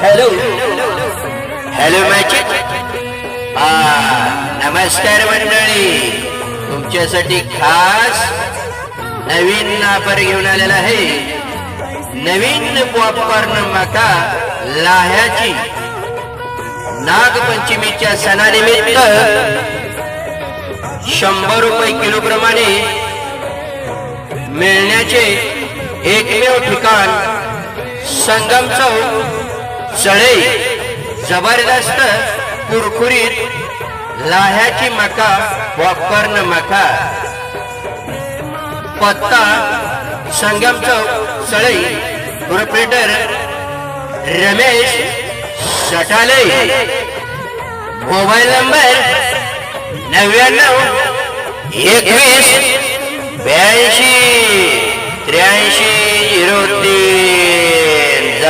Hello hello magic. नमस्कार मंडळी, तुमच्यासाठी खास नवीन ऑफर घेऊन आलेला आहे. नवीन पॉपकॉर्न मका लाह्याची नागपंचमीच्या सणानिमित्त 100 रुपये किलो प्रमाणे मिळण्याचे एकमेव ठिकाण संगम चौक सळई. जबरदस्त कुरकुरीत लाह्याची मका पॉपकॉर्न मका. पत्ता संगम चौक Salai. Proprietor Ramesh Satale. Mobile number 99 21 82 83 03.